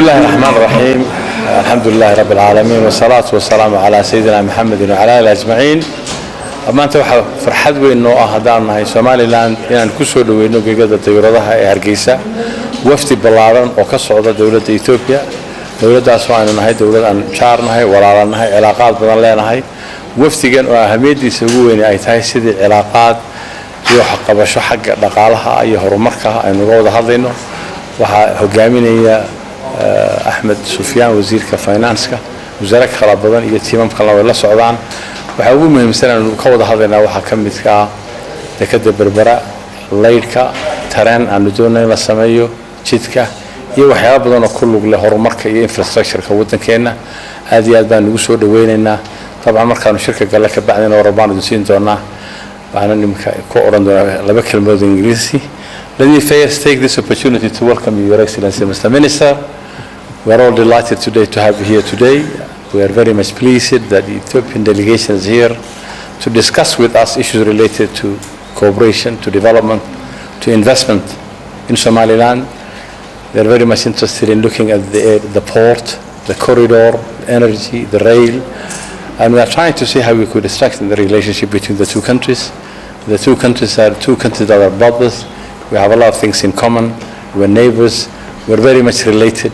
الله الرحمن الرحيم. الحمد لله رب العالمين والصلاة والسلام على سيدنا محمد وعلى آله أجمعين. أما أنت فرحت بأنه أهدانا هاي سوماليلاند إن كسر وإنه جيجا تيورادها هرجيسة وفد بلارن وكسر دولة إثيوبيا دولة أسوان هاي دولة أن شارنا هاي ورالنا هاي علاقات بدلنا هاي وفد جن وأهمية يسوون أي تحسد العلاقات يحق بشو حق دقالها أي هرمكها أي نقود هذينه وهجامين أحمد سفيان وزير كفاينانسكا وزارة خلابدان يتيمم كلا ولا سعودان وحاول مهم مثلا قوض هذينا وحكمت كا تكذب بربرة ليلكا تران عن دون لا سمايو شتكا يوحيا بدنا كله له هرمك إنفراستراكشر كودنا كنا هذه أدان وسود ويننا طبعا مركان الشركة قال لك بعدين وربنا دوسين تونا بعدين نمك كورن لبكر الموضوع الإنجليزي. Let me first take this opportunity to welcome you, Your Excellency, Mr. Minister. We are all delighted today to have you here today. We are very much pleased that the Ethiopian delegation is here to discuss with us issues related to cooperation, to development, to investment in Somaliland. They are very much interested in looking at the port, the corridor, the energy, the rail, and we are trying to see how we could strengthen the relationship between the two countries. The two countries are two countries that are brothers. We have a lot of things in common. We're neighbors. We're very much related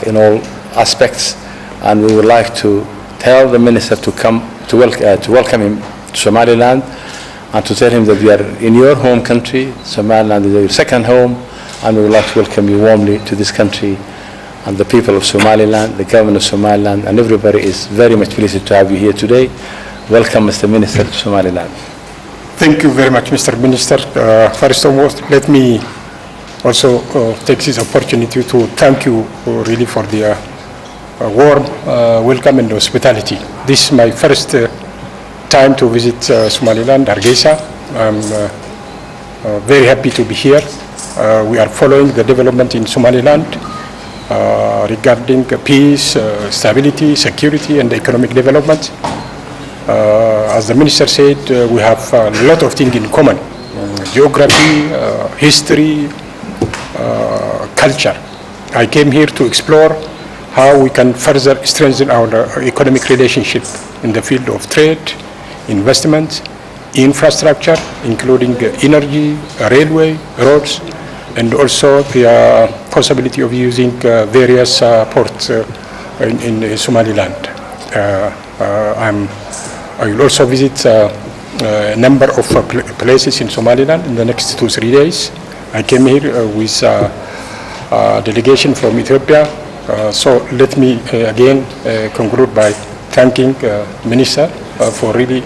in all aspects, and we would like to tell the minister to come to welcome him to Somaliland, and to tell him that we are in your home country. Somaliland is your second home, and we would like to welcome you warmly to this country, and the people of Somaliland, the government of Somaliland, and everybody is very much pleased to have you here today. Welcome, Mr. Minister, to Somaliland. Thank you very much, Mr. Minister. First of all, let me also take this opportunity to thank you really for the warm welcome and hospitality. This is my first time to visit Somaliland, Hargeisa. I'm very happy to be here. We are following the development in Somaliland regarding peace, stability, security, and economic development. As the minister said, we have a lot of things in common: geography, history, culture. I came here to explore how we can further strengthen our economic relationship in the field of trade, investment, infrastructure, including energy, railway, roads, and also the possibility of using various ports in Somaliland. I will also visit a number of places in Somaliland in the next 2-3 days. I came here with a delegation from Ethiopia. So let me again conclude by thanking the Minister for really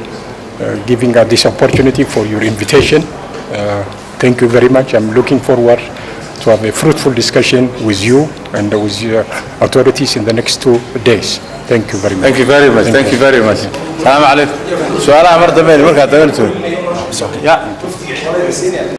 giving us this opportunity for your invitation. Thank you very much. I'm looking forward to have a fruitful discussion with you and with your authorities in the next 2 days. Thank you very much. Thank you very much. Thank you very much. السلام عليكم. سؤال مرة بين مركز